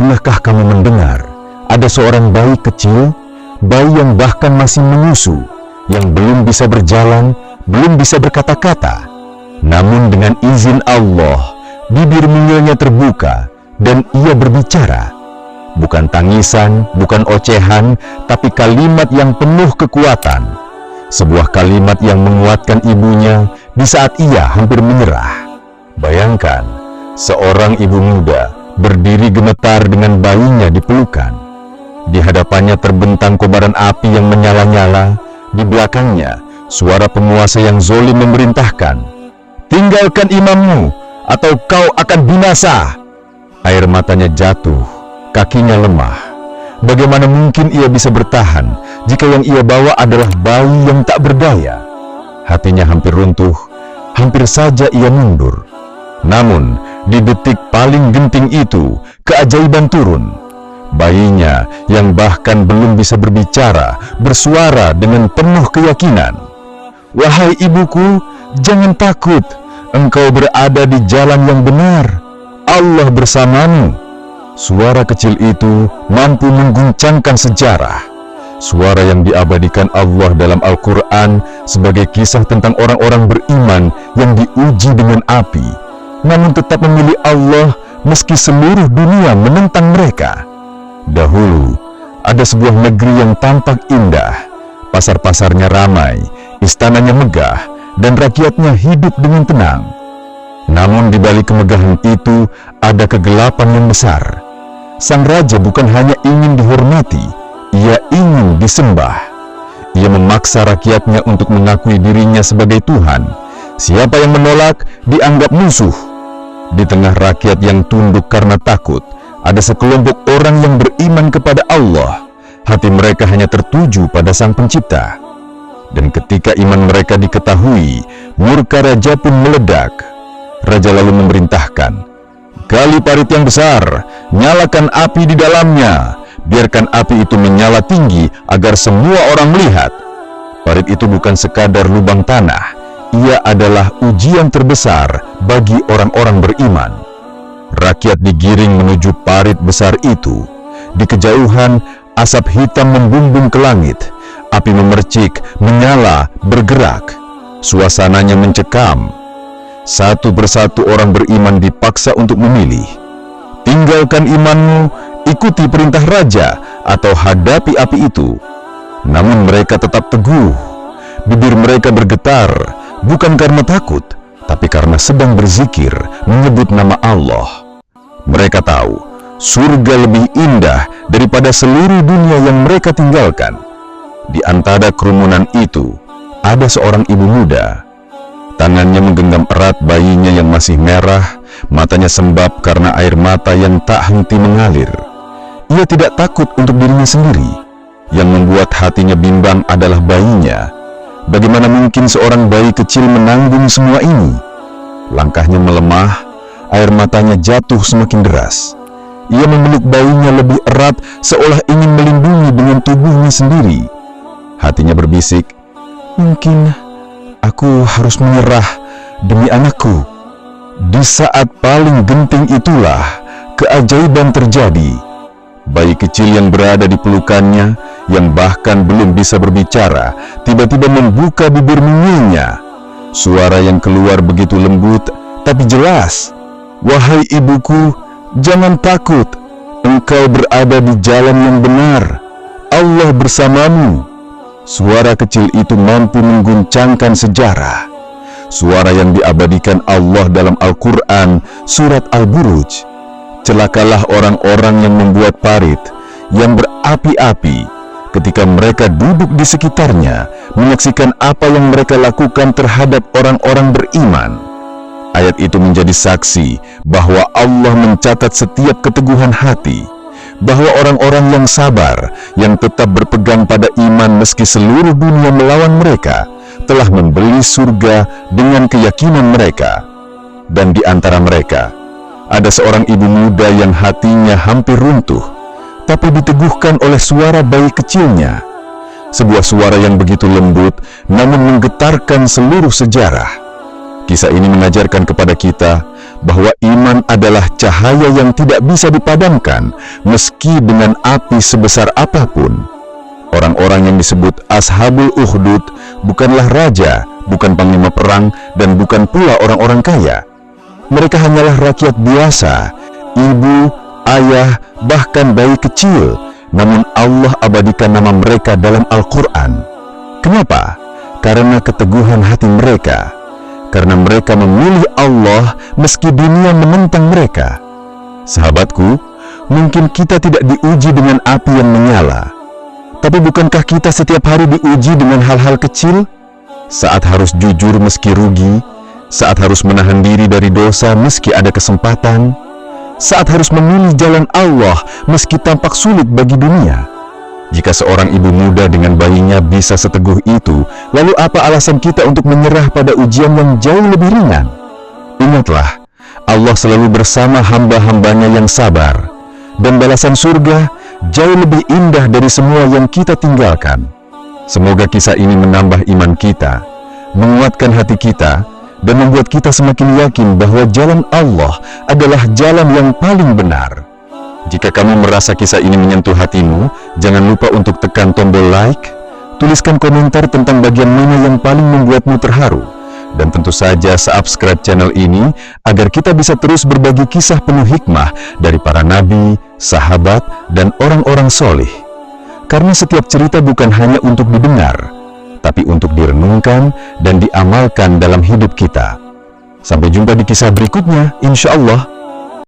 Pernahkah kamu mendengar ada seorang bayi kecil, bayi yang bahkan masih menyusu, yang belum bisa berjalan, belum bisa berkata-kata, namun dengan izin Allah, bibir mungilnya terbuka dan ia berbicara. Bukan tangisan, bukan ocehan, tapi kalimat yang penuh kekuatan. Sebuah kalimat yang menguatkan ibunya di saat ia hampir menyerah. Bayangkan, seorang ibu muda berdiri gemetar dengan bayinya di pelukan. Di hadapannya terbentang kobaran api yang menyala-nyala. Di belakangnya, suara penguasa yang zalim memerintahkan, "Tinggalkan imammu, atau kau akan binasa." Air matanya jatuh, kakinya lemah. Bagaimana mungkin ia bisa bertahan jika yang ia bawa adalah bayi yang tak berdaya? Hatinya hampir runtuh, hampir saja ia mundur. Namun, di detik paling genting itu, keajaiban turun. Bayinya yang bahkan belum bisa berbicara, bersuara dengan penuh keyakinan. "Wahai ibuku, jangan takut. Engkau berada di jalan yang benar. Allah bersamamu." Suara kecil itu mampu mengguncangkan sejarah. Suara yang diabadikan Allah dalam Al-Quran sebagai kisah tentang orang-orang beriman yang diuji dengan api, namun tetap memilih Allah meski seluruh dunia menentang mereka. Dahulu, ada sebuah negeri yang tampak indah. Pasar-pasarnya ramai, istananya megah, dan rakyatnya hidup dengan tenang. Namun di balik kemegahan itu, ada kegelapan yang besar. Sang raja bukan hanya ingin dihormati, ia ingin disembah. Ia memaksa rakyatnya untuk mengakui dirinya sebagai Tuhan. Siapa yang menolak, dianggap musuh. Di tengah rakyat yang tunduk karena takut, ada sekelompok orang yang beriman kepada Allah. Hati mereka hanya tertuju pada Sang Pencipta. Dan ketika iman mereka diketahui, murka raja pun meledak. Raja lalu memerintahkan, "Gali parit yang besar, nyalakan api di dalamnya. Biarkan api itu menyala tinggi agar semua orang melihat." Parit itu bukan sekadar lubang tanah, ia adalah ujian terbesar bagi orang-orang beriman. Rakyat digiring menuju parit besar itu. Di kejauhan, asap hitam membumbung ke langit. Api memercik, menyala, bergerak. Suasananya mencekam. Satu persatu orang beriman dipaksa untuk memilih. Tinggalkan imanmu, ikuti perintah raja, atau hadapi api itu. Namun mereka tetap teguh. Bibir mereka bergetar, bukan karena takut, tapi karena sedang berzikir, menyebut nama Allah. Mereka tahu, surga lebih indah daripada seluruh dunia yang mereka tinggalkan. Di antara kerumunan itu, ada seorang ibu muda. Tangannya menggenggam erat bayinya yang masih merah, matanya sembab karena air mata yang tak henti mengalir. Ia tidak takut untuk dirinya sendiri. Yang membuat hatinya bimbang adalah bayinya. Bagaimana mungkin seorang bayi kecil menanggung semua ini? Langkahnya melemah, air matanya jatuh semakin deras. Ia memeluk bayinya lebih erat, seolah ingin melindungi dengan tubuhnya sendiri. Hatinya berbisik, "Mungkin aku harus menyerah demi anakku." Di saat paling genting itulah keajaiban terjadi. Bayi kecil yang berada di pelukannya, yang bahkan belum bisa berbicara, tiba-tiba membuka bibir mungilnya. Suara yang keluar begitu lembut, tapi jelas. "Wahai ibuku, jangan takut. Engkau berada di jalan yang benar. Allah bersamamu." Suara kecil itu mampu mengguncangkan sejarah. Suara yang diabadikan Allah dalam Al-Quran, surat Al-Buruj. Celakalah orang-orang yang membuat parit, yang berapi-api, ketika mereka duduk di sekitarnya, menyaksikan apa yang mereka lakukan terhadap orang-orang beriman. Ayat itu menjadi saksi bahwa Allah mencatat setiap keteguhan hati, bahwa orang-orang yang sabar, yang tetap berpegang pada iman meski seluruh dunia melawan mereka, telah membeli surga dengan keyakinan mereka. Dan di antara mereka, ada seorang ibu muda yang hatinya hampir runtuh, tapi diteguhkan oleh suara bayi kecilnya. Sebuah suara yang begitu lembut, namun menggetarkan seluruh sejarah. Kisah ini mengajarkan kepada kita bahwa iman adalah cahaya yang tidak bisa dipadamkan meski dengan api sebesar apapun. Orang-orang yang disebut Ashabul Ukhdud bukanlah raja, bukan panglima perang, dan bukan pula orang-orang kaya. Mereka hanyalah rakyat biasa, ibu, ayah, bahkan bayi kecil, namun Allah abadikan nama mereka dalam Al-Quran. Kenapa? Karena keteguhan hati mereka. Karena mereka memilih Allah meski dunia menentang mereka. Sahabatku, mungkin kita tidak diuji dengan api yang menyala. Tapi bukankah kita setiap hari diuji dengan hal-hal kecil? Saat harus jujur meski rugi, saat harus menahan diri dari dosa meski ada kesempatan, saat harus memilih jalan Allah meski tampak sulit bagi dunia. Jika seorang ibu muda dengan bayinya bisa seteguh itu, lalu apa alasan kita untuk menyerah pada ujian yang jauh lebih ringan? Ingatlah, Allah selalu bersama hamba-hambanya yang sabar, dan balasan surga jauh lebih indah dari semua yang kita tinggalkan. Semoga kisah ini menambah iman kita, menguatkan hati kita, dan membuat kita semakin yakin bahwa jalan Allah adalah jalan yang paling benar. Jika kamu merasa kisah ini menyentuh hatimu, jangan lupa untuk tekan tombol like, tuliskan komentar tentang bagian mana yang paling membuatmu terharu, dan tentu saja subscribe channel ini agar kita bisa terus berbagi kisah penuh hikmah dari para nabi, sahabat, dan orang-orang soleh. Karena setiap cerita bukan hanya untuk didengar, tapi untuk direnungkan dan diamalkan dalam hidup kita. Sampai jumpa di kisah berikutnya, insya Allah.